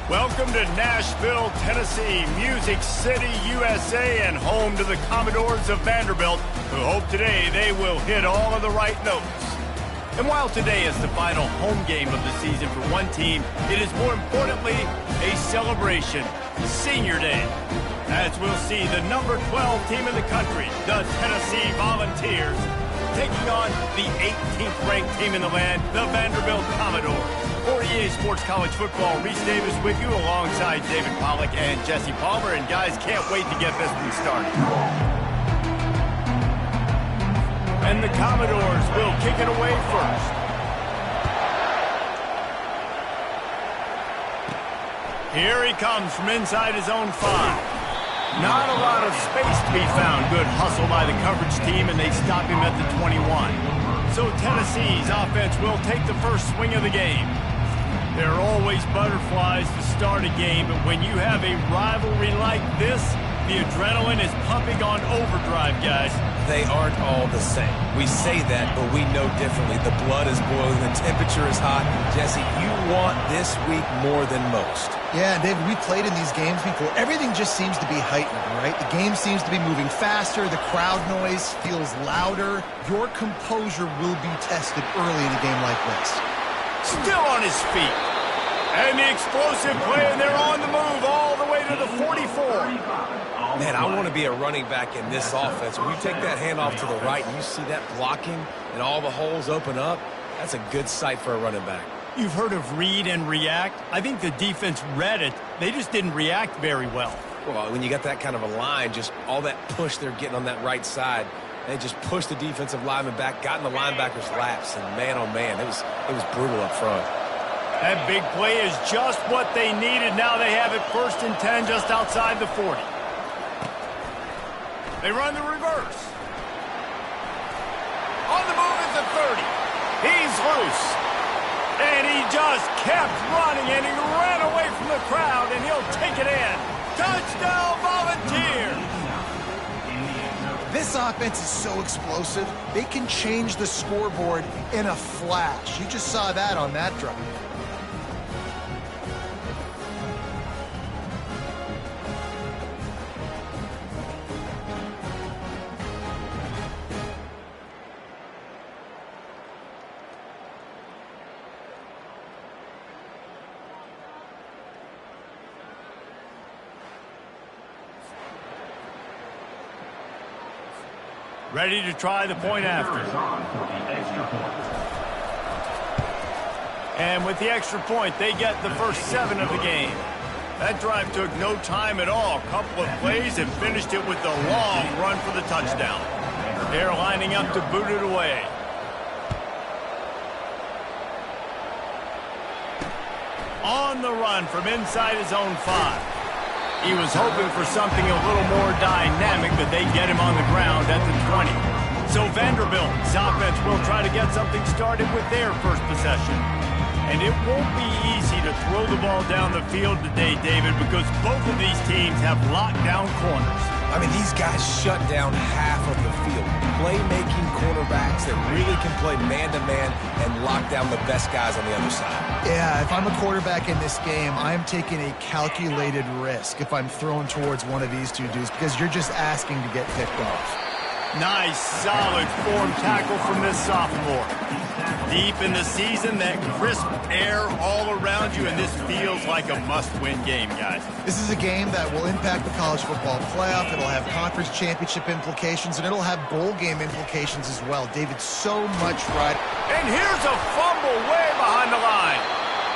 Welcome to Nashville, Tennessee, Music City, USA, and home to the Commodores of Vanderbilt, who hope today they will hit all of the right notes. And while today is the final home game of the season for one team, it is more importantly a celebration, Senior Day, as we'll see the number 12 team in the country, the Tennessee Volunteers, taking on the 18th ranked team in the land, the Vanderbilt Commodores. For EA Sports College Football, Reese Davis with you alongside David Pollack and Jesse Palmer. And guys, can't wait to get this one started. And the Commodores will kick it away first. Here he comes from inside his own 5. Not a lot of space to be found. Good hustle by the coverage team, and they stop him at the 21. So Tennessee's offense will take the first swing of the game. There are always butterflies to start a game, but when you have a rivalry like this, the adrenaline is pumping on overdrive, guys. They aren't all the same. We say that, but we know differently. The blood is boiling, the temperature is hot. Jesse, you want this week more than most. Yeah, David, we played in these games before. Everything just seems to be heightened, right? The game seems to be moving faster. The crowd noise feels louder. Your composure will be tested early in a game like this. Still on his feet. And the explosive play, and they're on the move all the way to the 44. Man, I want to be a running back in this offense. When you take that handoff to the right and you see that blocking and all the holes open up, that's a good sight for a running back. You've heard of read and react. I think the defense read it. They just didn't react very well. Well, when you got that kind of a line, just all that push they're getting on that right side, they just pushed the defensive lineman back, got in the linebacker's laps, and man, oh man, it was brutal up front. That big play is just what they needed. Now they have it 1st and 10 just outside the 40. They run the reverse. On the move at the 30. He's loose. And he just kept running, and he ran away from the crowd, and he'll take it in. Touchdown, Volunteers! This offense is so explosive, they can change the scoreboard in a flash. You just saw that on that drive. Ready to try the point after. And with the extra point, they get the first 7 of the game. That drive took no time at all. Couple of plays and finished it with a long run for the touchdown. They're lining up to boot it away. On the run from inside his own 5. He was hoping for something a little more dynamic, but they get him on the ground at the 20. So Vanderbilt's offense will try to get something started with their first possession. And it won't be easy to throw the ball down the field today, David, because both of these teams have lockdown corners. I mean, these guys shut down half of the field. Playmaking cornerbacks that really can play man-to-man and lock down the best guys on the other side. Yeah, if I'm a quarterback in this game, I'm taking a calculated risk if I'm throwing towards one of these two dudes because you're just asking to get picked off. Nice, solid form tackle from this sophomore. Deep in the season, that crisp air all around you, and this feels like a must-win game, guys. This is a game that will impact the college football playoff. It'll have conference championship implications, and it'll have bowl game implications as well. David, so much right. And here's a fumble way behind the line.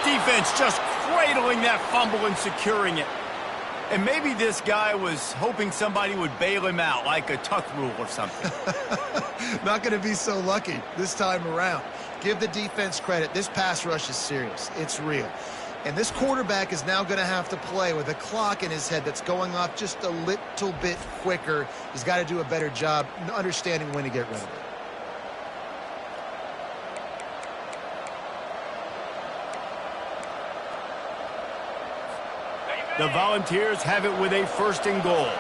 Defense just cradling that fumble and securing it. And maybe this guy was hoping somebody would bail him out, like a tuck rule or something. Not going to be so lucky this time around. Give the defense credit. This pass rush is serious. It's real. And this quarterback is now going to have to play with a clock in his head that's going off just a little bit quicker. He's got to do a better job understanding when to get rid of it. The Volunteers have it with a 1st and goal. 42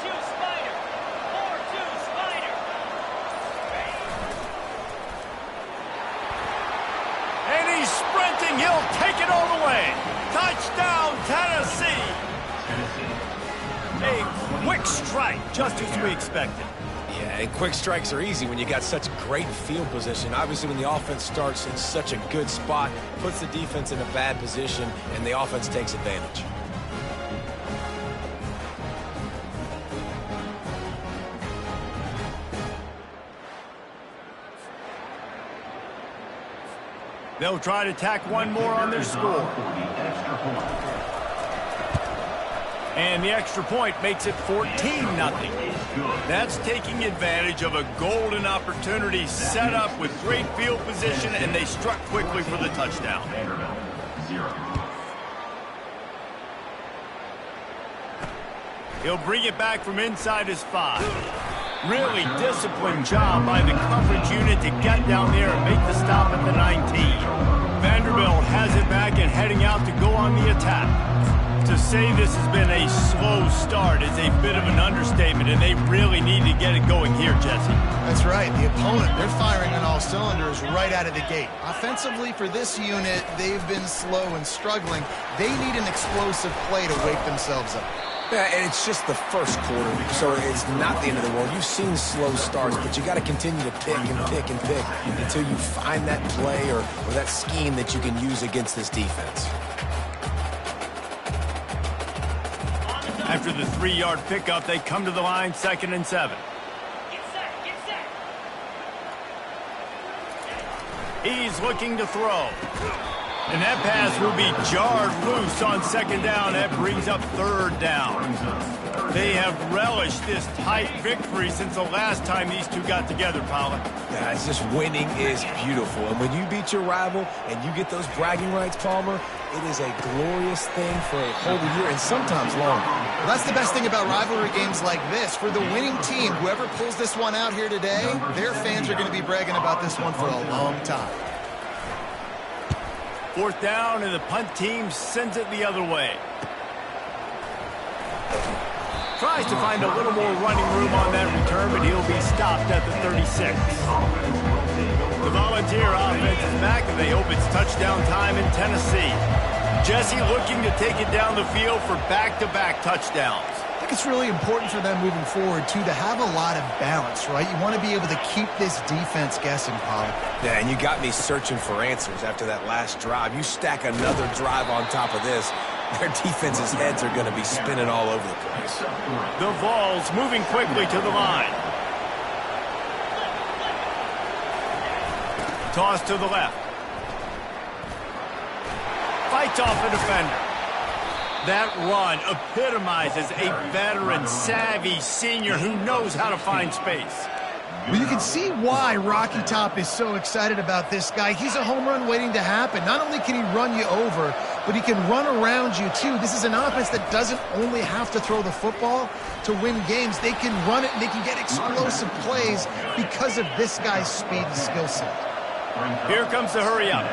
Spider. 4-2 Spider. And he's sprinting he'll take it all the way. Touchdown, Tennessee. A quick strike, just as we expected. Yeah, and quick strikes are easy when you got such great field position. Obviously, when the offense starts in such a good spot, puts the defense in a bad position, and the offense takes advantage. They'll try to tack one more on their score. And the extra point makes it 14-0. That's taking advantage of a golden opportunity set up with great field position, and they struck quickly for the touchdown. He'll bring it back from inside his 5. Really disciplined job by the coverage unit to get down there and make the stop at the 19. Vanderbilt has it back and heading out to go on the attack. To say this has been a slow start is a bit of an understatement, and they really need to get it going here, Jesse. That's right. The opponent, they're firing on all cylinders right out of the gate. Offensively, for this unit, they've been slow and struggling. They need an explosive play to wake themselves up. Yeah, and it's just the first quarter, so it's not the end of the world. You've seen slow starts, but you got to continue to pick and pick and pick until you find that play or that scheme that you can use against this defense. After the 3-yard pickup, they come to the line, 2nd and 7. Get set, get set. He's looking to throw. And that pass will be jarred loose on 2nd down. That brings up 3rd down. They have relished this tight victory since the last time these two got together, Paula. Yeah, it's just winning is beautiful. And when you beat your rival and you get those bragging rights, Palmer, it is a glorious thing for a whole year and sometimes longer. Well, that's the best thing about rivalry games like this. For the winning team, whoever pulls this one out here today, their fans are going to be bragging about this one for a long time. 4th down, and the punt team sends it the other way. Tries to find a little more running room on that return, but he'll be stopped at the 36. The Volunteer offense is back, and they hope it's touchdown time in Tennessee. Jesse looking to take it down the field for back-to-back touchdowns. I think it's really important for them moving forward, too, to have a lot of balance, right? You want to be able to keep this defense guessing, Paul. Yeah, and you got me searching for answers after that last drive. You stack another drive on top of this, their defense's heads are going to be spinning all over the place. The Vols moving quickly to the line. Toss to the left. Fights off a defender. That run epitomizes a veteran, savvy senior who knows how to find space. Well, you can see why Rocky Top is so excited about this guy. He's a home run waiting to happen. Not only can he run you over, but he can run around you, too. This is an offense that doesn't only have to throw the football to win games. They can run it, and they can get explosive plays because of this guy's speed and skill set. Here comes the hurry up.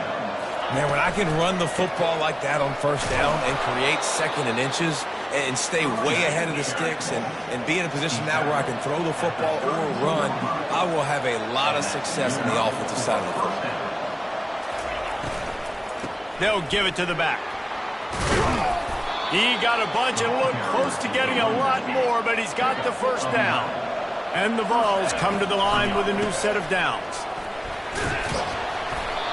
Man, when I can run the football like that on 1st down and create 2nd and inches and stay way ahead of the sticks and be in a position now where I can throw the football or run, I will have a lot of success on the offensive side of the football. They'll give it to the back. He got a bunch and looked close to getting a lot more, but he's got the 1st down. And the Vols come to the line with a new set of downs.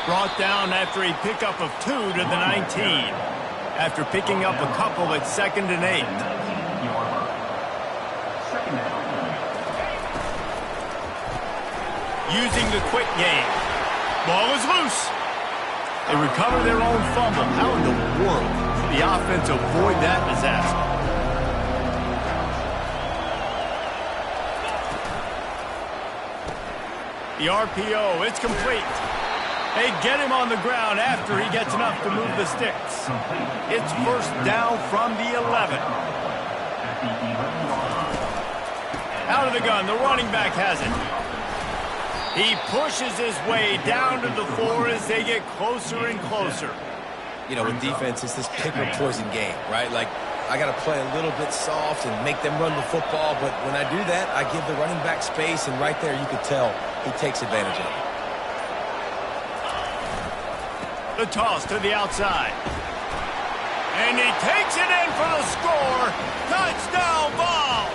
Brought down after a pickup of 2 to the 19. After picking up a couple at 2nd and 8. Using the quick game. Ball is loose. They recover their own fumble. How in the world did the offense avoid that disaster? The RPO, it's complete. They get him on the ground after he gets enough to move the sticks. It's 1st down from the 11. Out of the gun, the running back has it. He pushes his way down to the 4 as they get closer and closer. You know, in defense, it's this pick or poison game, right? Like, I got to play a little bit soft and make them run the football, but when I do that, I give the running back space, and right there you could tell he takes advantage of it. The toss to the outside. And he takes it in for the score. Touchdown ball.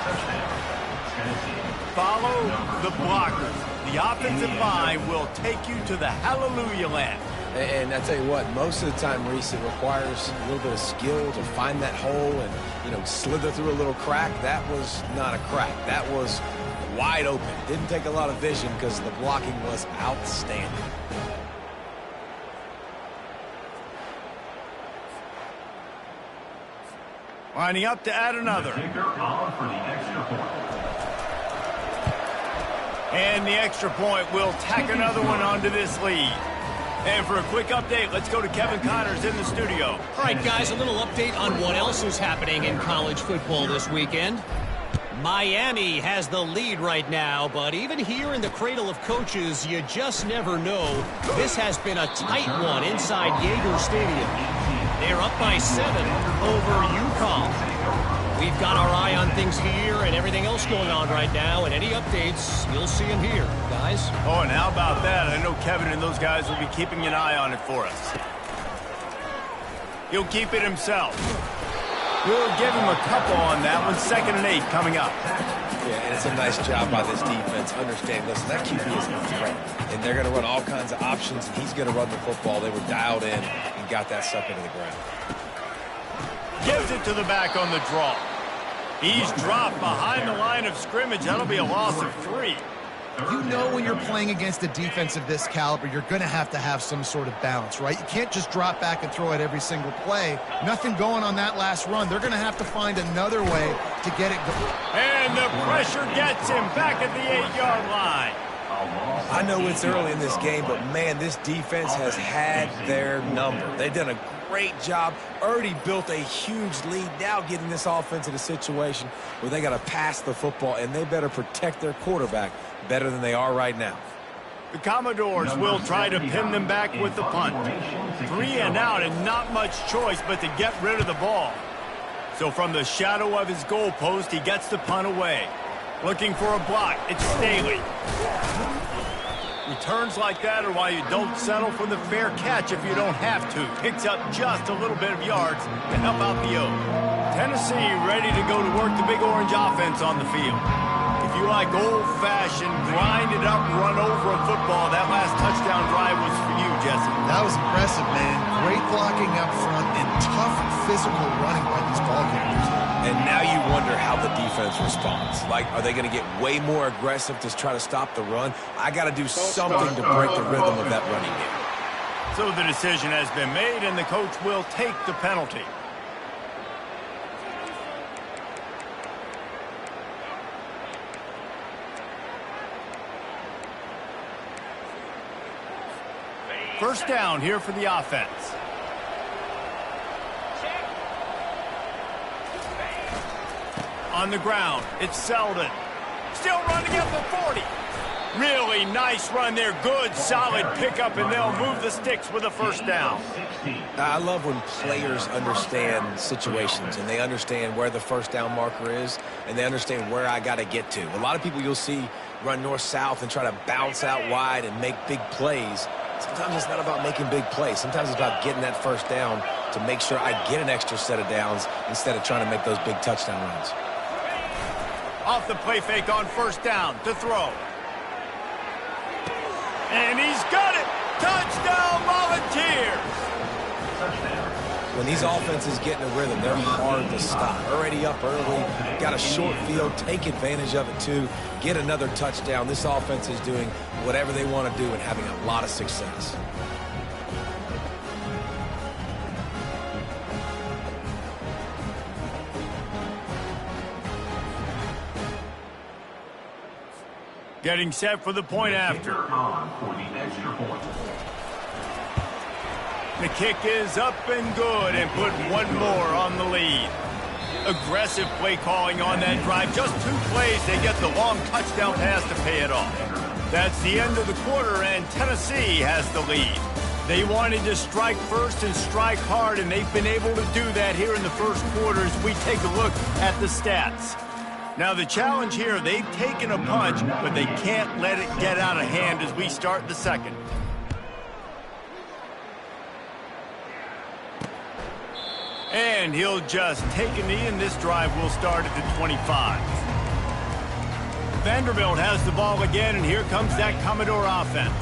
Follow the blockers. The offensive line will take you to the hallelujah land. And I tell you what, most of the time, Reese, it requires a little bit of skill to find that hole and, slither through a little crack. That was not a crack. That was wide open. Didn't take a lot of vision because the blocking was outstanding. Lining up to add another. And the extra point will tack another one onto this lead. And for a quick update, let's go to Kevin Connors in the studio. All right, guys, a little update on what else is happening in college football this weekend. Miami has the lead right now, but even here in the cradle of coaches, you just never know. This has been a tight one inside Yager Stadium. They're up by 7 over UConn. We've got our eye on things here and everything else going on right now, and any updates, you'll see them here, guys. Oh, and how about that? I know Kevin and those guys will be keeping an eye on it for us. He'll keep it himself. We'll give him a couple on that one. 2nd and 8 coming up. Yeah, and it's a nice job by this defense. Understand, listen, that QB is a threat, and they're going to run all kinds of options, and he's going to run the football. They were dialed in and got that sucker to the ground. Gives it to the back on the draw. He's dropped behind the line of scrimmage. That'll be a loss of 3. You know when you're playing against a defense of this caliber, you're going to have some sort of balance, right? You can't just drop back and throw it every single play. Nothing going on that last run. They're going to have to find another way to get it going. And the pressure gets him back at the 8-yard line. I know it's early in this game, but, man, this defense has had their number. They've done a great job, already built a huge lead, now getting this offense in a situation where they got to pass the football, and they better protect their quarterback better than they are right now. The Commodores will try to pin them back with the punt. 3 and out and not much choice but to get rid of the ball. So from the shadow of his goalpost, he gets the punt away. Looking for a block. It's Staley. Returns like that are why you don't settle for the fair catch if you don't have to. Picks up just a little bit of yards to help out the Oaks. Tennessee ready to go to work the Big Orange offense on the field. If you like old-fashioned, grind-it-up, run-over a football, that last touchdown drive was for you, Jesse. That was impressive, man. Great blocking up front and tough physical running by these ball carriers. And now you wonder how the defense responds. Like, are they going to get way more aggressive to try to stop the run? I got to do something to break the rhythm of that running game. So the decision has been made, and the coach will take the penalty. First down here for the offense. On the ground, it's Selden. Still running at the 40. Really nice run there. Good, solid pickup, and they'll move the sticks with a first down. I love when players understand situations, and they understand where the first down marker is, and they understand where I got to get to. A lot of people you'll see run north-south and try to bounce out wide and make big plays. Sometimes it's not about making big plays. Sometimes it's about getting that first down to make sure I get an extra set of downs instead of trying to make those big touchdown runs. Off the play fake on first down to throw. And he's got it. Touchdown, Volunteers. When these offenses get in a rhythm, they're hard to stop. Already up early, got a short field, take advantage of it too, get another touchdown. This offense is doing whatever they want to do and having a lot of success. Getting set for the point after. The kick is up and good and put one more on the lead. Aggressive play calling on that drive. Just 2 plays, they get the long touchdown pass to pay it off. That's the end of the quarter, and Tennessee has the lead. They wanted to strike first and strike hard, and they've been able to do that here in the first quarter as we take a look at the stats. Now the challenge here, they've taken a punch, but they can't let it get out of hand as we start the second. And he'll just take a knee, and this drive will start at the 25. Vanderbilt has the ball again, and here comes that Commodore offense.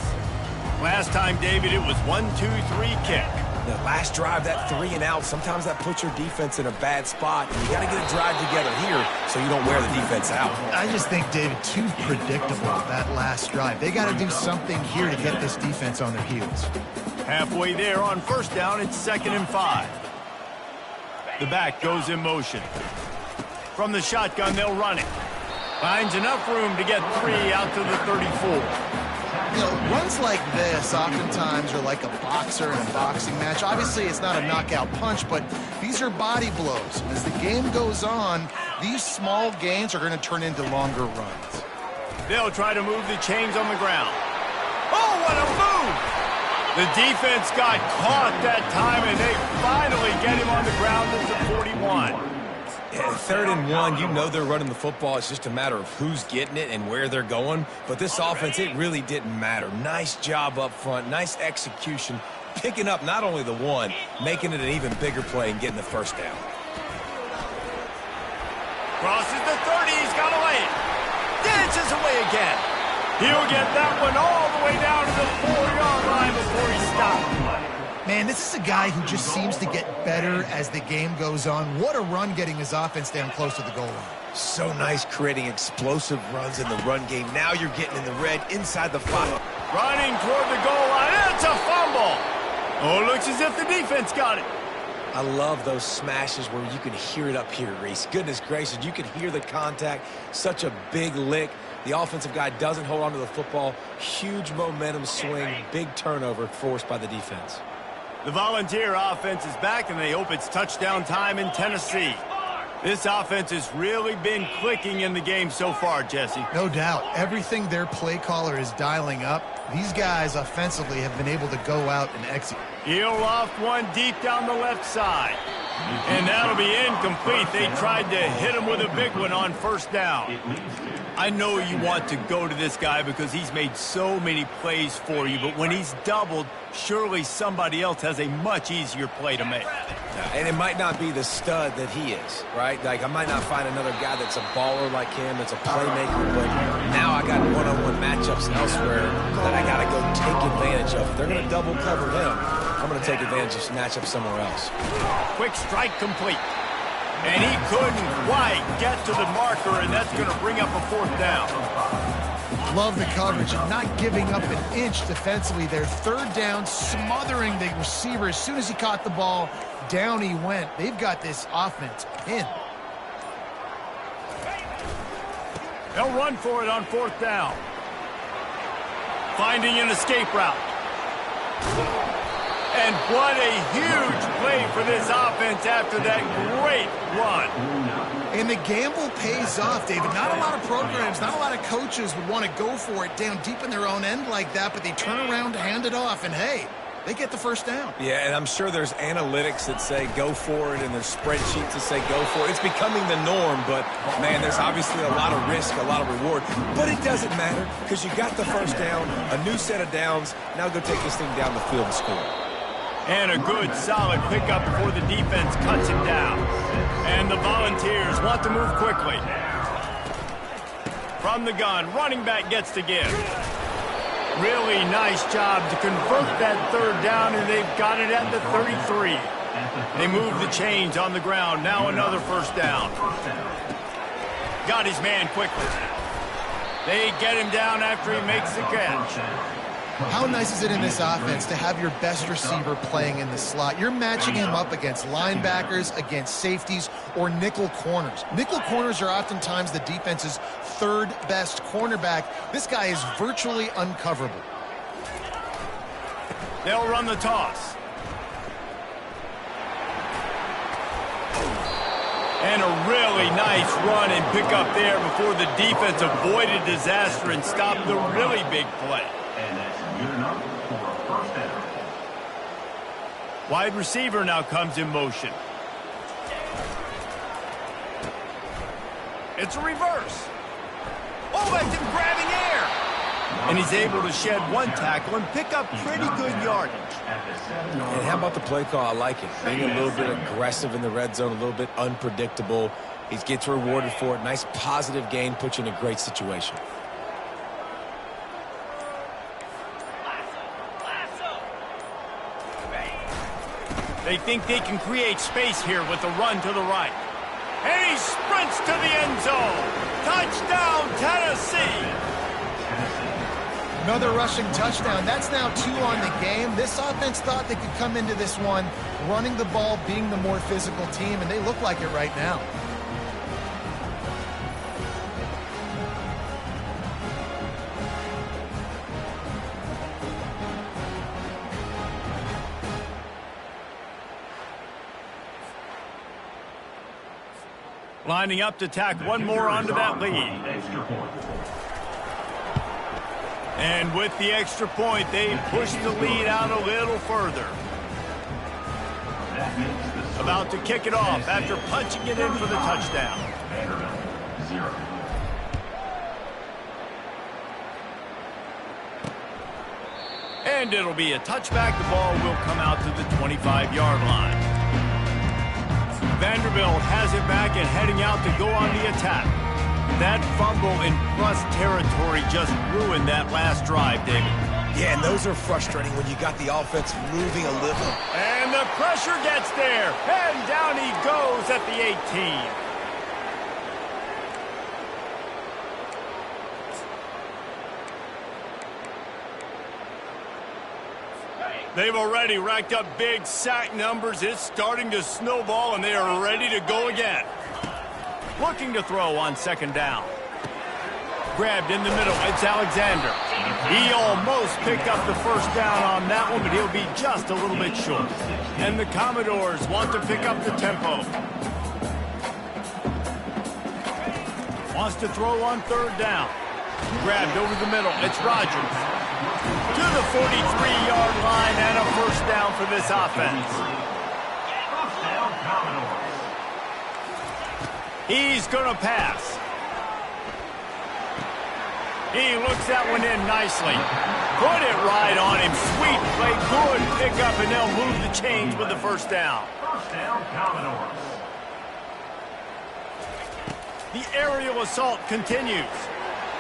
Last time, David, it was 1-2-3 kick. The last drive, that 3 and out, sometimes that puts your defense in a bad spot. And you got to get a drive together here so you don't wear the defense out. I just think, David, too predictable, that last drive. They got to do something here to get this defense on their heels. Halfway there on first down, it's 2nd and 5. The back goes in motion. From the shotgun, they'll run it. Finds enough room to get 3 out to the 34. You know, runs like this oftentimes are like a boxer in a boxing match. Obviously, it's not a knockout punch, but these are body blows. As the game goes on, these small gains are going to turn into longer runs. They'll try to move the chains on the ground. Oh, what a move! The defense got caught that time, and they finally get him on the ground at the 41. Yeah, 3rd and 1, you know they're running the football. It's just a matter of who's getting it and where they're going. But this offense, it really didn't matter. Nice job up front, nice execution, picking up not only the 1, making it an even bigger play and getting the first down. Crosses the 30, he's got to lay it. Dances away again. He'll get that one all the way down to the 4-yard line before he stops. Man, this is a guy who just seems to get better as the game goes on. What a run getting his offense down close to the goal line. So nice creating explosive runs in the run game. Now you're getting in the red inside the 5. Running toward the goal line. It's a fumble. Oh, it looks as if the defense got it. I love those smashes where you can hear it up here, Reese. Goodness gracious, you can hear the contact. Such a big lick. The offensive guy doesn't hold on to the football. Huge momentum swing. Big turnover forced by the defense. The Volunteer offense is back, and they hope it's touchdown time in Tennessee. This offense has really been clicking in the game so far, Jesse. No doubt. Everything their play caller is dialing up, these guys offensively have been able to go out and execute. He'll loft one deep down the left side. And that'll be incomplete. They tried to hit him with a big one on first down. I know you want to go to this guy because he's made so many plays for you, but when he's doubled, surely somebody else has a much easier play to make. And it might not be the stud that he is, right? Like, I might not find another guy that's a baller like him, that's a playmaker, but now I got one-on-one matchups elsewhere that I got to go take advantage of. If they're going to double cover him, I'm going to take advantage of matchup somewhere else. Quick strike complete. And he couldn't quite get to the marker, and that's going to bring up a 4th down. Love the coverage and not giving up an inch defensively there. 3rd down, smothering the receiver. As soon as he caught the ball, down he went. They've got this offense pinned. They'll run for it on 4th down. Finding an escape route. And what a huge play for this offense after that great run. And the gamble pays off, David. Not a lot of programs, not a lot of coaches would want to go for it down deep in their own end like that, but they turn around to hand it off, and hey, they get the first down. Yeah, and I'm sure there's analytics that say go for it, and there's spreadsheets that say go for it. It's becoming the norm, but, man, there's obviously a lot of risk, a lot of reward. But it doesn't matter because you got the first down, a new set of downs. Now go take this thing down the field and score. And a good, solid pickup before the defense cuts him down. And the Volunteers want to move quickly. From the gun, running back gets to give. Really nice job to convert that 3rd down, and they've got it at the 33. They move the chains on the ground. Now another first down. Got his man quickly. They get him down after he makes the catch. How nice is it in this offense to have your best receiver playing in the slot? You're matching him up against linebackers, against safeties, or nickel corners. Nickel corners are oftentimes the defense's 3rd best cornerback. This guy is virtually uncoverable. They'll run the toss. And a really nice run and pick up there before the defense avoided disaster and stopped the really big play. Wide receiver now comes in motion. It's a reverse. Oh, that's him grabbing air. And he's able to shed one tackle and pick up pretty good yardage. And how about the play call? I like it. Being a little bit aggressive in the red zone, a little bit unpredictable. He gets rewarded for it. Nice positive gain, puts you in a great situation. They think they can create space here with the run to the right. And he sprints to the end zone. Touchdown, Tennessee! Another rushing touchdown. That's now 2 on the game. This offense thought they could come into this one running the ball, being the more physical team, and they look like it right now. Lining up to tack one more onto that lead. And with the extra point, they push the lead out a little further. About to kick it off after punching it in for the touchdown. And it'll be a touchback. The ball will come out to the 25-yard line. Vanderbilt has it back and heading out to go on the attack. That fumble in plus territory just ruined that last drive, David. Yeah, and those are frustrating when you got the offense moving a little. And the pressure gets there. And down he goes at the 18. They've already racked up big sack numbers. It's starting to snowball, and they are ready to go again. Looking to throw on second down. Grabbed in the middle. It's Alexander. He almost picked up the first down on that one, but he'll be just a little bit short. And the Commodores want to pick up the tempo. Wants to throw on third down. Grabbed over the middle. It's Rodgers. To the 43-yard line and a first down for this offense. He's going to pass. He looks that one in nicely. Put it right on him. Sweet play. Good pickup, and they'll move the chains with the first down. First down, Commodores. The aerial assault continues.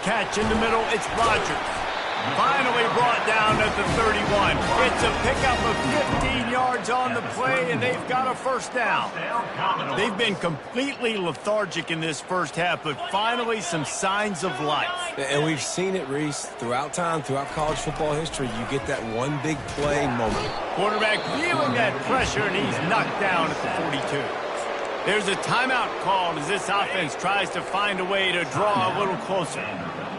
Catch in the middle. It's Rodgers. Finally brought down at the 31. It's a pickup of 15 yards on the play, and they've got a first down. They've been completely lethargic in this first half, but finally some signs of life. And we've seen it, Reese, throughout time, throughout college football history. You get that one big play moment. Quarterback feeling that pressure, and he's knocked down at the 42. There's a timeout called as this offense tries to find a way to draw a little closer.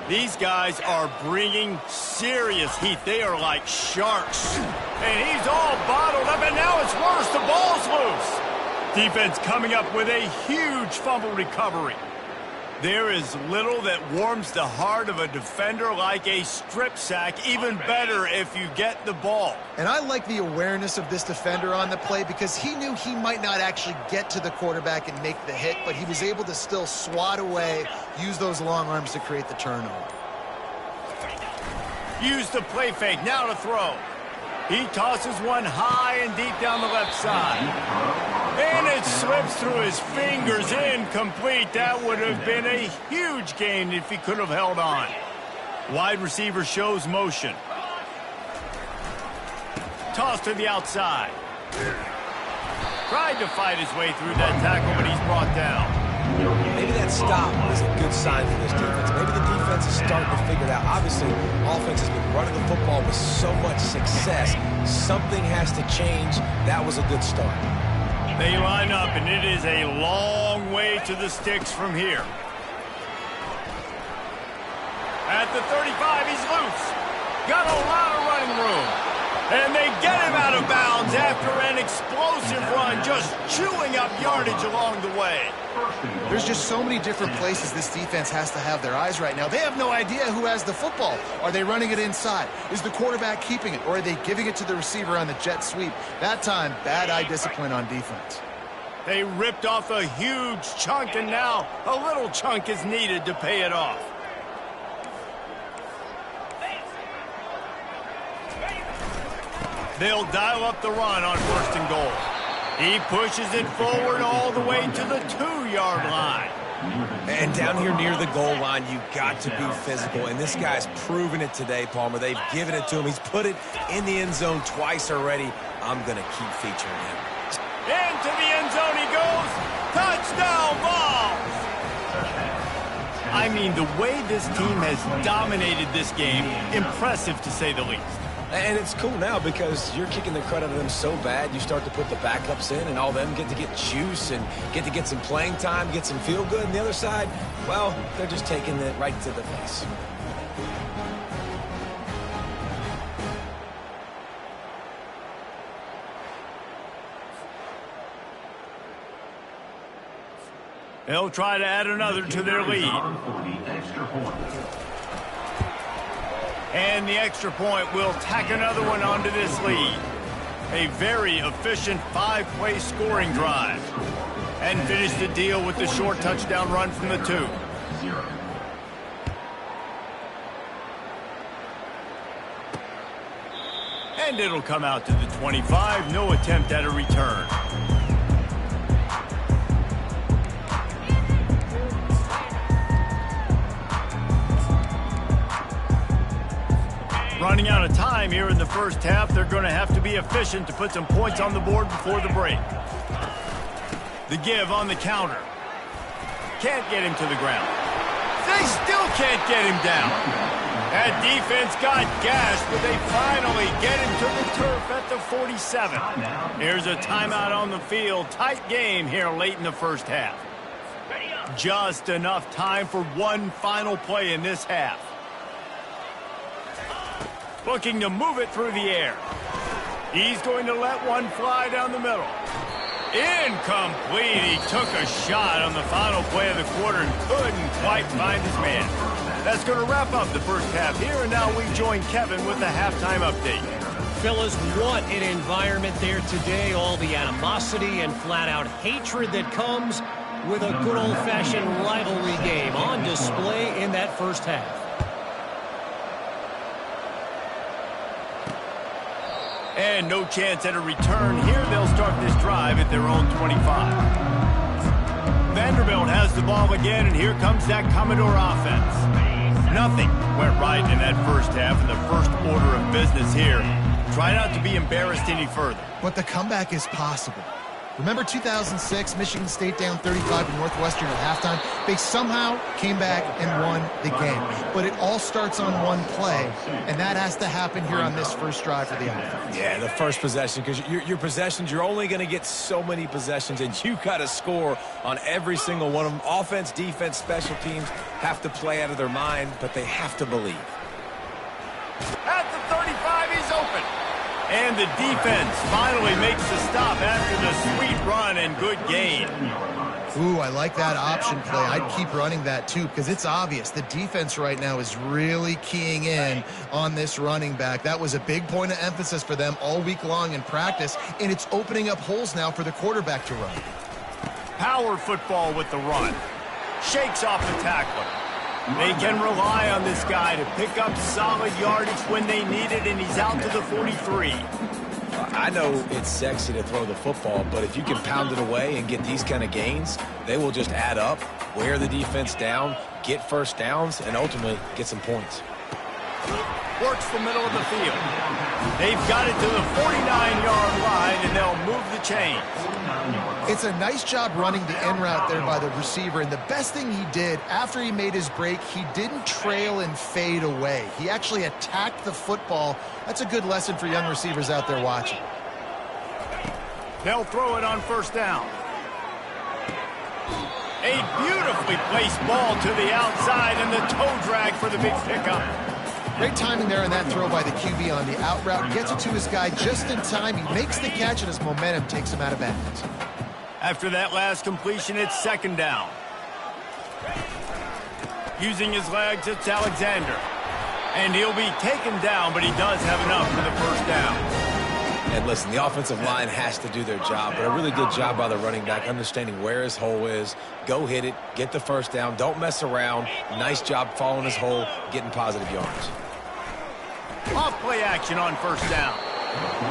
These guys are bringing serious heat. They are like sharks. And he's all bottled up, and now it's worse. The ball's loose. Defense coming up with a huge fumble recovery. There is little that warms the heart of a defender like a strip sack. Even better if you get the ball. And I like the awareness of this defender on the play because he knew he might not actually get to the quarterback and make the hit, but he was able to still swat away, use those long arms to create the turnover. Use the play fake. Now to throw. He tosses one high and deep down the left side. And it slips through his fingers, incomplete. That would have been a huge gain if he could have held on. Wide receiver shows motion. Toss to the outside. Tried to fight his way through that tackle, but he's brought down. Maybe that stop is a good sign for this defense. Maybe the defense is starting to figure it out. Obviously, offense has been running the football with so much success. Something has to change. That was a good start. They line up, and it is a long way to the sticks from here. At the 35, he's loose. Got a lot of running room. And they get him out of bounds after an explosive run, just chewing up yardage along the way. There's just so many different places this defense has to have their eyes right now. They have no idea who has the football. Are they running it inside? Is the quarterback keeping it? Or are they giving it to the receiver on the jet sweep? That time, bad eye discipline on defense. They ripped off a huge chunk, and now a little chunk is needed to pay it off. They'll dial up the run on 1st and goal. He pushes it forward all the way to the 2-yard line. And down here near the goal line, you've got to be physical. And this guy's proven it today, Palmer. They've given it to him. He's put it in the end zone twice already. I'm going to keep featuring him. Into the end zone he goes. Touchdown Vols! I mean, the way this team has dominated this game, impressive to say the least. And it's cool now because you're kicking the crud out of them so bad, you start to put the backups in, and all them get to get juice and get to get some playing time, get some feel good. And the other side, well, they're just taking it right to the face. They'll try to add another to their lead. And the extra point will tack another one onto this lead. A very efficient 5-play scoring drive. And finish the deal with the short touchdown run from the 2. And it'll come out to the 25. No attempt at a return. Running out of time here in the first half. They're going to have to be efficient to put some points on the board before the break. The give on the counter. Can't get him to the ground. They still can't get him down. That defense got gashed, but they finally get him to the turf at the 47. Here's a timeout on the field. Tight game here late in the first half. Just enough time for one final play in this half. Looking to move it through the air. He's going to let one fly down the middle. Incomplete. He took a shot on the final play of the quarter and couldn't quite find his man. That's going to wrap up the first half here, and now we join Kevin with the halftime update. Fellas, what an environment there today. All the animosity and flat-out hatred that comes with a good old-fashioned rivalry game on display in that first half. And no chance at a return here. They'll start this drive at their own 25. Vanderbilt has the ball again, and here comes that Commodore offense. Nothing went right in that first half, and the first order of business here. Try not to be embarrassed any further. But the comeback is possible. Remember 2006, Michigan State down 35 to Northwestern at halftime? They somehow came back and won the game. But it all starts on one play, and that has to happen here on this first drive for the offense. Yeah, the first possession, because your possessions, you're only going to get so many possessions, and you got to score on every single one of them. Offense, defense, special teams have to play out of their mind, but they have to believe. At the 35, he's open. And the defense finally makes the stop after the sweet run and good gain. Ooh, I like that option play. I'd keep running that too, because it's obvious the defense right now is really keying in on this running back. That was a big point of emphasis for them all week long in practice, and it's opening up holes now for the quarterback to run. Power football with the run. Shakes off the tackler. They can rely on this guy to pick up solid yardage when they need it, and he's out to the 43. I know it's sexy to throw the football, but if you can pound it away and get these kind of gains, they will just add up, wear the defense down, get first downs, and ultimately get some points. Works the middle of the field. They've got it to the 49-yard line, and they'll move the chains. It's a nice job running the in route there by the receiver, and the best thing he did after he made his break, he didn't trail and fade away. He actually attacked the football. That's a good lesson for young receivers out there watching. They'll throw it on first down. A beautifully placed ball to the outside, and the toe drag for the big pickup. Great timing there on that throw by the QB on the out route. Gets it to his guy just in time. He makes the catch, and his momentum takes him out of bounds. After that last completion, it's second down. Using his legs, it's Alexander. And he'll be taken down, but he does have enough for the first down. And listen, the offensive line has to do their job, but a really good job by the running back, understanding where his hole is. Go hit it, get the first down, don't mess around. Nice job following his hole, getting positive yards. Off play action on first down.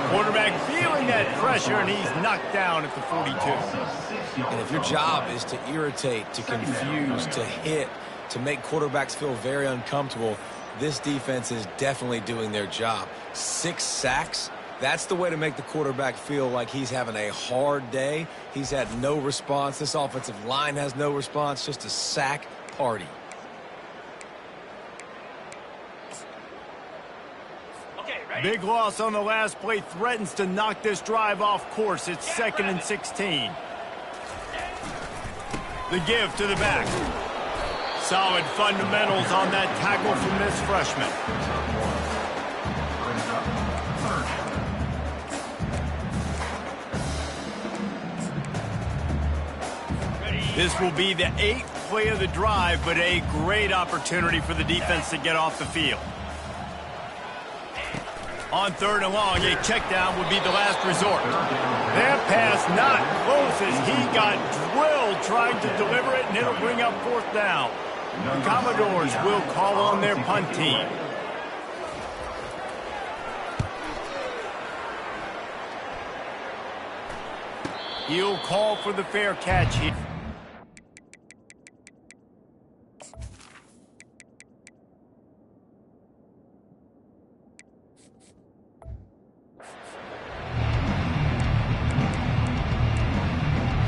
Quarterback feeling that pressure, and he's knocked down at the 42. And if your job is to irritate, to confuse, to hit, to make quarterbacks feel very uncomfortable, this defense is definitely doing their job. 6 sacks, that's the way to make the quarterback feel like he's having a hard day. He's had no response. This offensive line has no response, just a sack party. Big loss on the last play, threatens to knock this drive off course. It's 2nd and 16. The give to the back. Solid fundamentals on that tackle from this freshman. This will be the 8th play of the drive, but a great opportunity for the defense to get off the field. On 3rd and long, a check down would be the last resort. That pass not close as he got drilled trying to deliver it, and it'll bring up 4th down. The Commodores will call on their punt team. He'll call for the fair catch here.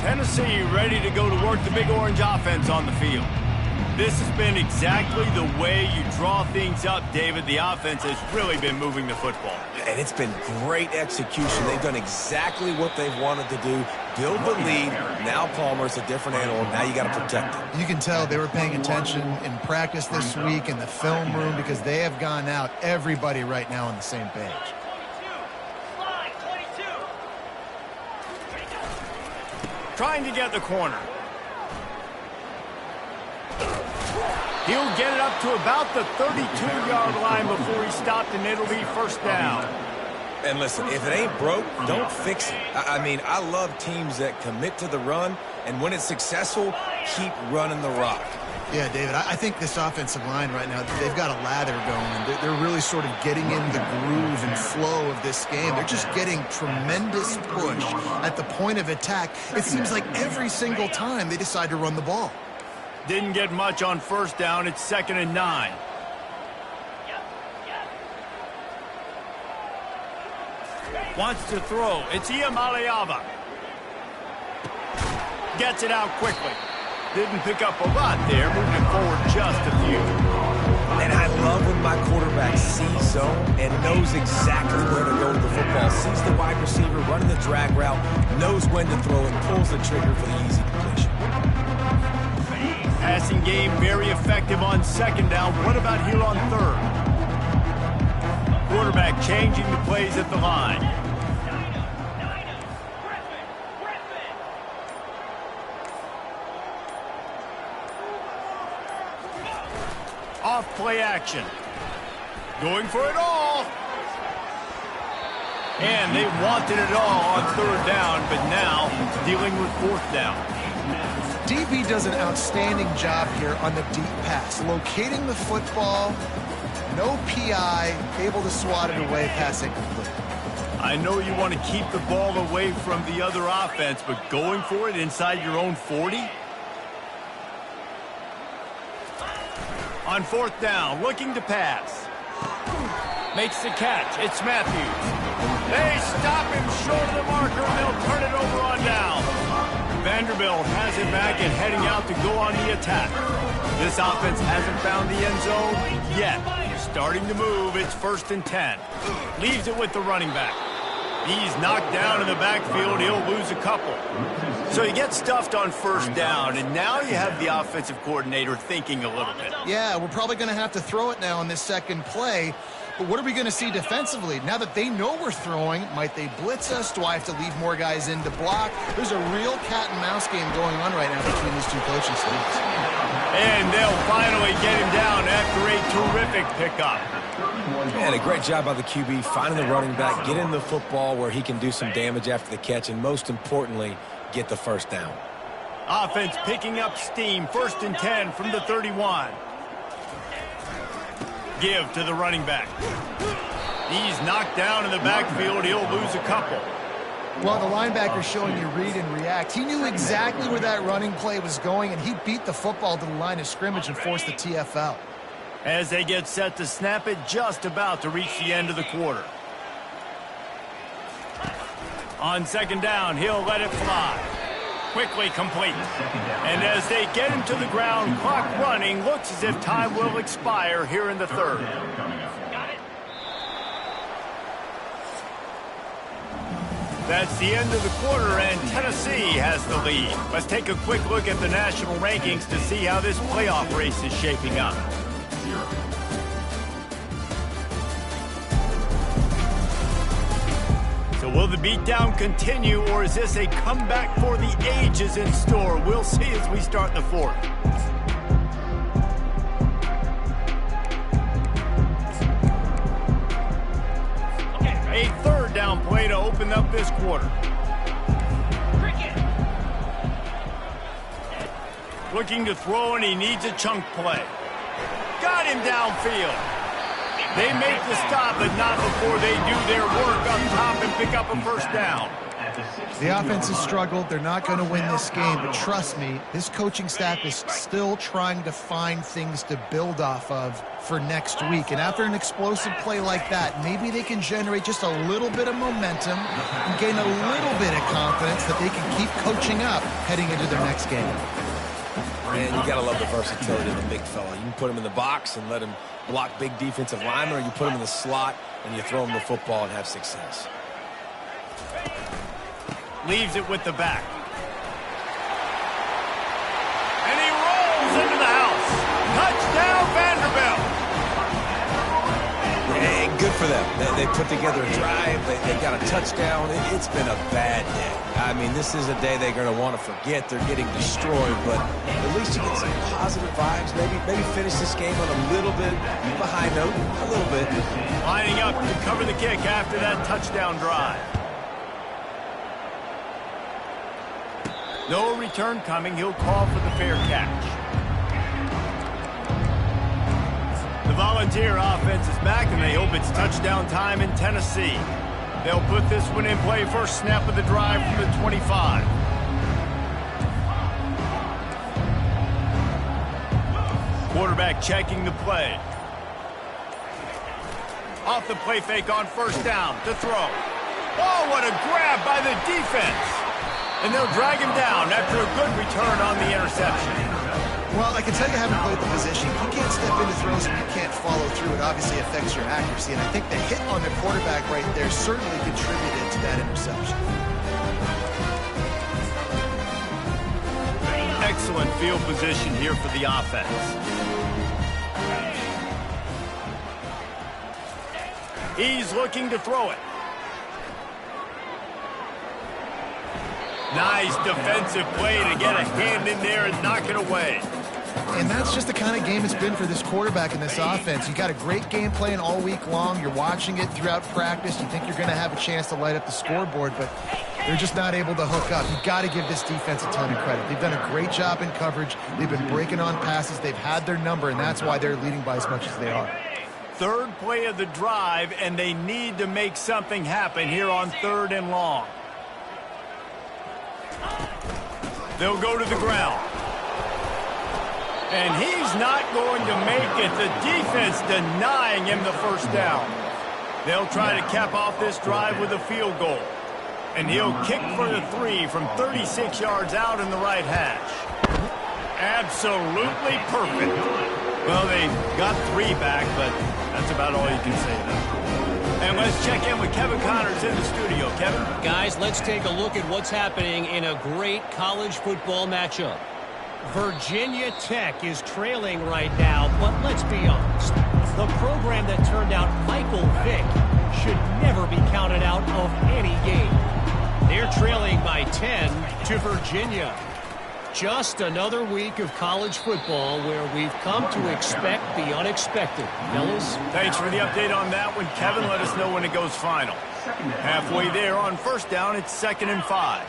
Tennessee ready to go to work the Big Orange offense on the field. This has been exactly the way you draw things up, David. The offense has really been moving the football. And it's been great execution. They've done exactly what they've wanted to do. Build the lead. Now Palmer's a different animal. Now you got to protect it. You can tell they were paying attention in practice this week in the film room because they have gone out, everybody right now on the same page. Trying to get the corner. He'll get it up to about the 32-yard line before he stopped, and it'll be 1st down. And listen, if it ain't broke, don't fix it. I mean, I love teams that commit to the run, and when it's successful, keep running the rock. Yeah, David, I think this offensive line right now, they've got a lather going. They're really sort of getting in the groove and flow of this game. They're just getting tremendous push at the point of attack. It seems like every single time they decide to run the ball. Didn't get much on 1st down. It's 2nd and 9. Wants to throw. It's Iamaleava. Gets it out quickly. Didn't pick up a lot there, moving forward just a few. And I love when my quarterback sees zone and knows exactly where to go to the football. Sees the wide receiver running the drag route, knows when to throw it, pulls the trigger for the easy completion. Passing game very effective on 2nd down. What about here on 3rd? Quarterback changing the plays at the line. Off play action. Going for it all. And they wanted it all on 3rd down, but now dealing with 4th down. DB does an outstanding job here on the deep pass. Locating the football, no PI, able to swat it away, pass incomplete. I know you want to keep the ball away from the other offense, but going for it inside your own 40? On 4th down, looking to pass. Makes the catch. It's Matthews. They stop him short of the marker, and they'll turn it over on down. Vanderbilt has it back and heading out to go on the attack. This offense hasn't found the end zone yet. Starting to move. It's 1st and 10. Leaves it with the running back. He's knocked down in the backfield. He'll lose a couple. So he gets stuffed on 1st down, and now you have the offensive coordinator thinking a little bit. Yeah, we're probably going to have to throw it now on this 2nd play. But what are we going to see defensively? Now that they know we're throwing, might they blitz us? Do I have to leave more guys in to block? There's a real cat and mouse game going on right now between these two coaching staffs. And they'll finally get him down after a terrific pickup. And a great job by the QB, finding the running back, getting the football where he can do some damage after the catch, and most importantly, get the 1st down. Offense picking up steam. 1st and 10 from the 31. Give to the running back. He's knocked down in the backfield. He'll lose a couple. Well, the linebacker showing you read and react. He knew exactly where that running play was going, and he beat the football to the line of scrimmage and forced the TFL. As they get set to snap it, just about to reach the end of the quarter. On second down, he'll let it fly. Quickly complete. And as they get him to the ground, clock running, looks as if time will expire here in the third. That's the end of the quarter, and Tennessee has the lead. Let's take a quick look at the national rankings to see how this playoff race is shaping up. So will the beatdown continue, or is this a comeback for the ages in store? We'll see as we start the fourth. A third down play to open up this quarter. Looking to throw, and he needs a chunk play. Got him downfield. They make the stop, but not before they do their work up top and pick up a first down. The offense has struggled. They're not going to win this game, but trust me, this coaching staff is still trying to find things to build off of for next week. And after an explosive play like that, maybe they can generate just a little bit of momentum and gain a little bit of confidence that they can keep coaching up heading into their next game. Man, you got to love the versatility of the big fella. You can put him in the box and let him block big defensive linemen, or you put him in the slot and you throw him the football and have success. Leaves it with the back. And he rolls into the house. Touchdown, Vanderbilt. And good for them. They put together a drive. They got a touchdown. It's been a bad day. I mean, this is a day they're going to want to forget. They're getting destroyed, but at least you get some positive vibes. Maybe finish this game on a little bit of a high note, a little bit. Lining up to cover the kick after that touchdown drive. No return coming. He'll call for the fair catch. The Volunteer offense is back, and they hope it's touchdown time in Tennessee. They'll put this one in play. First snap of the drive from the 25. Quarterback checking the play. Off the play fake on first down to throw. Oh, what a grab by the defense. And they'll drag him down after a good return on the interception. Well, I can tell you haven't played the position. You can't step into throws and you can't follow through. It obviously affects your accuracy, and I think the hit on the quarterback right there certainly contributed to that interception. Excellent field position here for the offense. He's looking to throw it. Nice defensive play to get a hand in there and knock it away. And that's just the kind of game it's been for this quarterback in this offense. You got a great game plan all week long. You're watching it throughout practice. You think you're going to have a chance to light up the scoreboard, but they're just not able to hook up. You've got to give this defense a ton of credit. They've done a great job in coverage. They've been breaking on passes. They've had their number, and that's why they're leading by as much as they are. Third play of the drive, and they need to make something happen here on 3rd and long. They'll go to the ground. And he's not going to make it. The defense denying him the first down. They'll try to cap off this drive with a field goal. And he'll kick for the 3 from 36 yards out in the right hash. Absolutely perfect. Well, they got 3 back, but that's about all you can say now. And let's check in with Kevin Connors in the studio. Kevin? Guys, let's take a look at what's happening in a great college football matchup. Virginia Tech is trailing right now, but let's be honest. The program that turned out Michael Vick should never be counted out of any game. They're trailing by 10 to Virginia. Just another week of college football where we've come to expect the unexpected. Fellas? Thanks for the update on that one, Kevin. Let us know when it goes final. Halfway there on first down, it's 2nd and 5.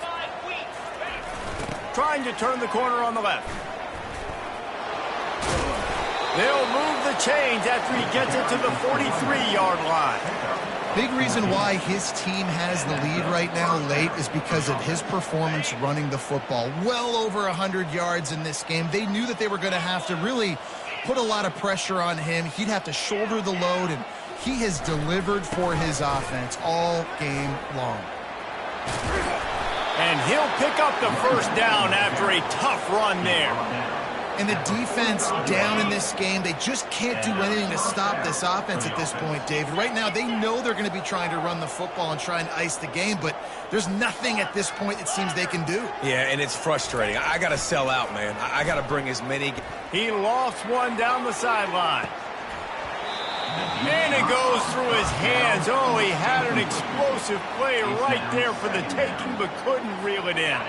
Trying to turn the corner on the left. They'll move the change after he gets it to the 43-yard line. Big reason why his team has the lead right now late is because of his performance running the football. Well over 100 yards in this game. They knew that they were going to have to really put a lot of pressure on him. He'd have to shoulder the load, and he has delivered for his offense all game long. And he'll pick up the first down after a tough run there. And the defense down in this game, they just can't do anything to stop this offense at this point, David. Right now, they know they're going to be trying to run the football and try and ice the game, but there's nothing at this point it seems they can do. Yeah, and it's frustrating. I got to sell out, man. I got to bring as many. He lofts one down the sideline. And it goes through his hands. Oh, he had an explosive play right there for the taking, but couldn't reel it in.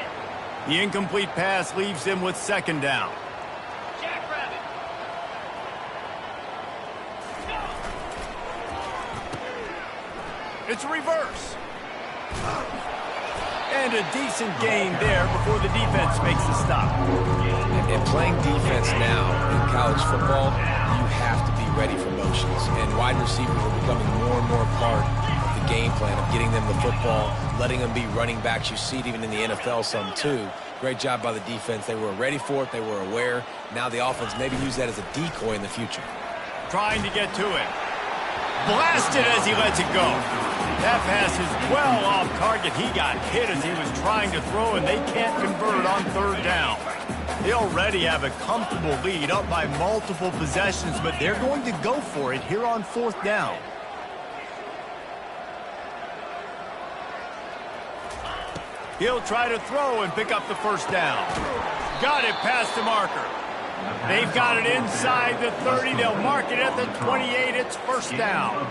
The incomplete pass leaves him with second down. It's a reverse. And a decent gain there before the defense makes the stop. And playing defense now in college football, you have to be ready for motions. And wide receivers are becoming more and more part of the game plan of getting them the football, letting them be running backs. You see it even in the NFL some too. Great job by the defense. They were ready for it. They were aware. Now the offense maybe use that as a decoy in the future. Trying to get to it. Blasted as he lets it go. That pass is well off target. He got hit as he was trying to throw, and they can't convert on third down. They already have a comfortable lead up by multiple possessions, but they're going to go for it here on fourth down. He'll try to throw and pick up the first down. Got it past the marker. They've got it inside the 30. They'll mark it at the 28. It's first down.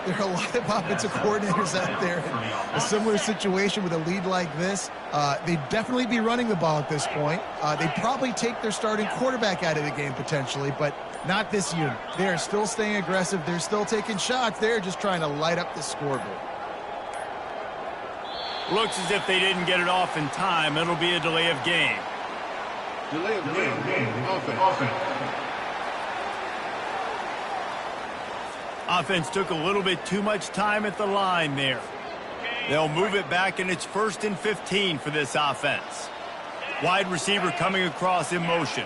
There are a lot of offensive coordinators out there in a similar situation with a lead like this. They'd definitely be running the ball at this point. They'd probably take their starting quarterback out of the game potentially, but not this unit. They are still staying aggressive. They're still taking shots. They're just trying to light up the scoreboard. Looks as if they didn't get it off in time. It'll be a delay of game. Delay of game. Offense. Offense took a little bit too much time at the line there. They'll move it back, and it's 1st and 15 for this offense. Wide receiver coming across in motion.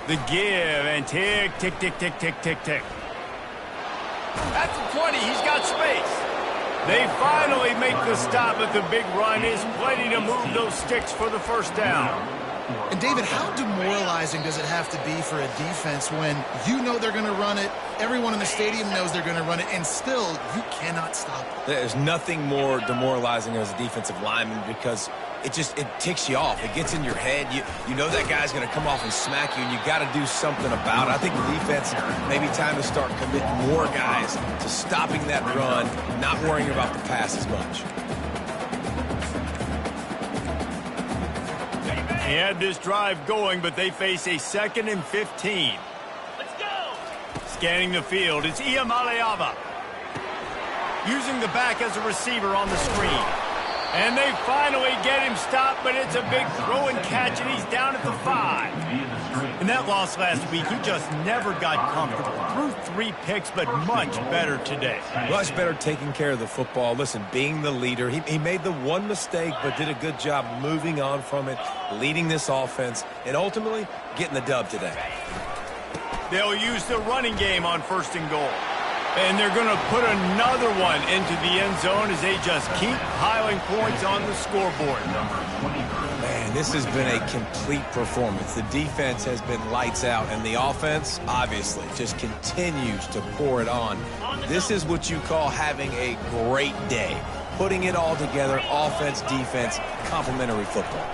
The give, and tick, tick, tick, tick, tick, tick, tick. At the 20, he's got space. They finally make the stop, but the big run is plenty to move those sticks for the first down. And David, how demoralizing does it have to be for a defense when you know they're going to run it, everyone in the stadium knows they're going to run it, and still you cannot stop it? There's nothing more demoralizing as a defensive lineman because it ticks you off. It gets in your head. You know that guy's going to come off and smack you, and you got to do something about it. I think the defense maybe time to start committing more guys to stopping that run, not worrying about the pass as much. He had this drive going, but they face a 2nd and 15. Let's go! Scanning the field, it's Iamaleava. Using the back as a receiver on the screen. And they finally get him stopped, but it's a big throw and catch, and he's down at the 5. In that loss last week, he just never got comfortable. Threw 3 picks, but much better today. Much better taking care of the football. Listen, being the leader, he made the one mistake, but did a good job moving on from it, leading this offense, and ultimately getting the dub today. They'll use the running game on 1st and goal. And they're going to put another one into the end zone as they just keep piling points on the scoreboard. Man, this has been a complete performance. The defense has been lights out, and the offense, obviously, just continues to pour it on. This is what you call having a great day. Putting it all together, offense, defense, complementary football.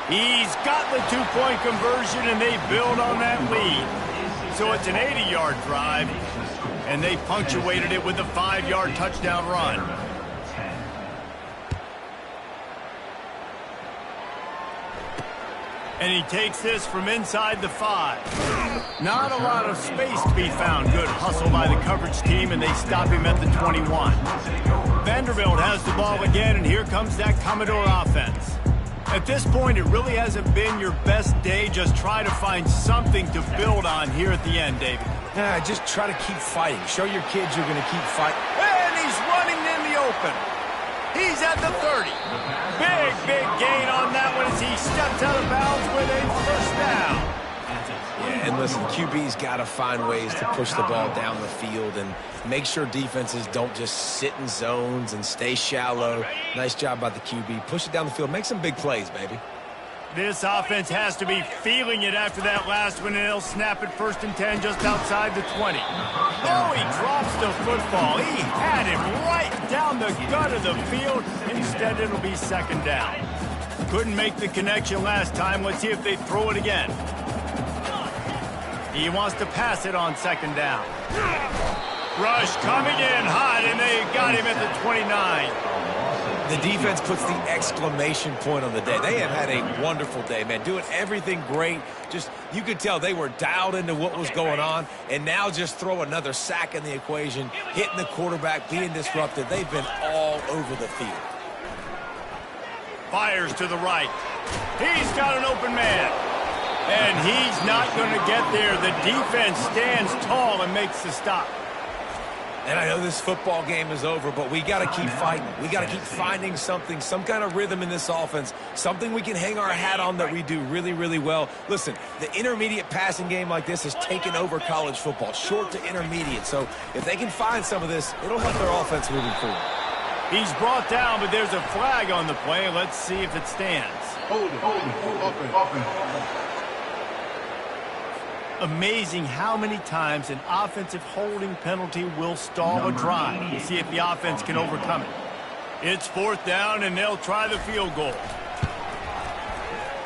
He's got the 2-point conversion, and they build on that lead. So it's an 80-yard drive, and they punctuated it with a 5-yard touchdown run. And he takes this from inside the 5. Not a lot of space to be found. Good hustle by the coverage team, and they stop him at the 21. Vanderbilt has the ball again, and here comes that Commodore offense. At this point, it really hasn't been your best day. Just try to find something to build on here at the end, David. Yeah, just try to keep fighting. Show your kids you're going to keep fighting. And he's running in the open. He's at the 30. Big gain on that one as he steps out of bounds with a first down. Yeah, and listen, QB's got to find ways to push the ball down the field and make sure defenses don't just sit in zones and stay shallow. Nice job by the QB. Push it down the field. Make some big plays, baby. This offense has to be feeling it after that last one, and they'll snap it 1st and 10 just outside the 20. Oh, he drops the football. He had him right down the gut of the field. Instead, it'll be 2nd down. Couldn't make the connection last time. Let's see if they throw it again. He wants to pass it on 2nd down. Rush coming in hot, and they got him at the 29. The defense puts the exclamation point on the day. They have had a wonderful day, man. Doing everything great. Just, you could tell they were dialed into what was going on. And now just throw another sack in the equation, hitting the quarterback, being disrupted. They've been all over the field. Fires to the right. He's got an open man. And he's not going to get there. The defense stands tall and makes the stop. And I know this football game is over, but we got to keep fighting. We got to keep finding something, some kind of rhythm in this offense, something we can hang our hat on that we do really, really well. Listen, the intermediate passing game like this has taken over college football, short to intermediate. So if they can find some of this, it'll help their offense moving forward. He's brought down, but there's a flag on the play. Let's see if it stands. Hold it. Offense. Amazing how many times an offensive holding penalty will stall a drive. We'll see if the offense can overcome it. It's 4th down, and they'll try the field goal.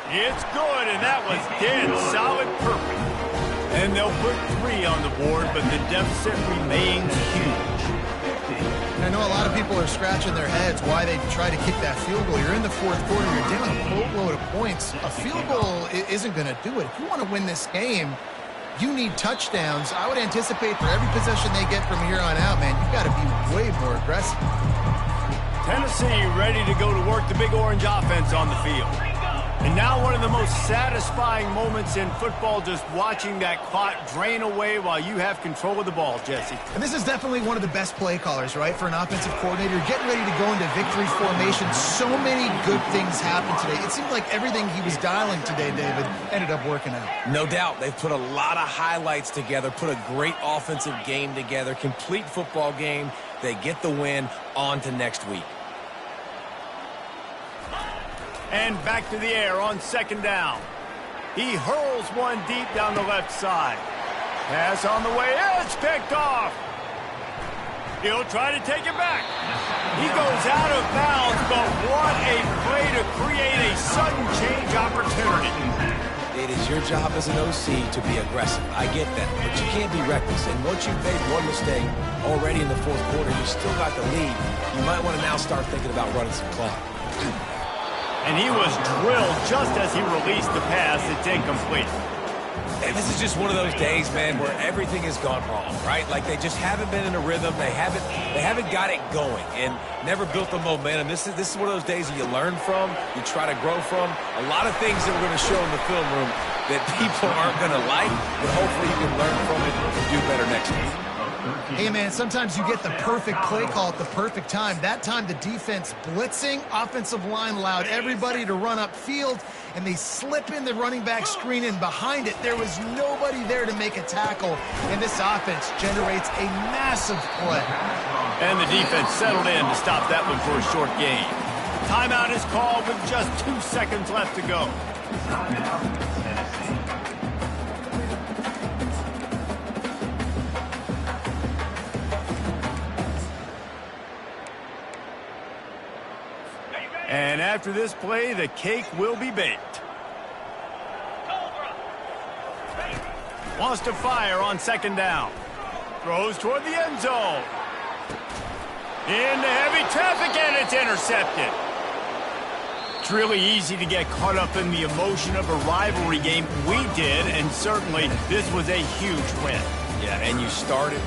It's good, and that was dead solid perfect. And they'll put 3 on the board, but the deficit remains huge. I know a lot of people are scratching their heads why they try to kick that field goal. You're in the 4th quarter. You're down a boatload of points. A field goal isn't going to do it. If you want to win this game, you need touchdowns. I would anticipate for every possession they get from here on out, man, you've got to be way more aggressive. Tennessee ready to go to work the Big Orange offense on the field. And now one of the most satisfying moments in football, just watching that clock drain away while you have control of the ball, Jesse. And this is definitely one of the best play callers, right, for an offensive coordinator. Getting ready to go into victory formation. So many good things happened today. It seemed like everything he was dialing today, David, ended up working out. No doubt. They've put a lot of highlights together, put a great offensive game together, complete football game. They get the win. On to next week. And back to the air on 2nd down. He hurls one deep down the left side. Pass on the way. It's picked off. He'll try to take it back. He goes out of bounds, but what a play to create a sudden change opportunity. It is your job as an OC to be aggressive. I get that, but you can't be reckless. And once you've made one mistake already in the 4th quarter, you still got the lead. You might want to now start thinking about running some clock. And he was drilled just as he released the pass. It's incomplete. And this is just one of those days, man, where everything has gone wrong, right? Like they just haven't been in a rhythm. They haven't got it going and never built the momentum. This is one of those days that you learn from, you try to grow from. A lot of things that we're going to show in the film room that people aren't going to like, but hopefully you can learn from it and do better next week. Hey, man, sometimes you get the perfect play call at the perfect time. That time, the defense blitzing, offensive line allowed everybody to run upfield, and they slip in the running back screen, and behind it, there was nobody there to make a tackle, and this offense generates a massive play. And the defense settled in to stop that one for a short gain. Timeout is called with just 2 seconds left to go. And after this play, the cake will be baked. Wants to fire on 2nd down. Throws toward the end zone. Into heavy traffic, and it's intercepted. It's really easy to get caught up in the emotion of a rivalry game. We did, and certainly this was a huge win. Yeah, and you started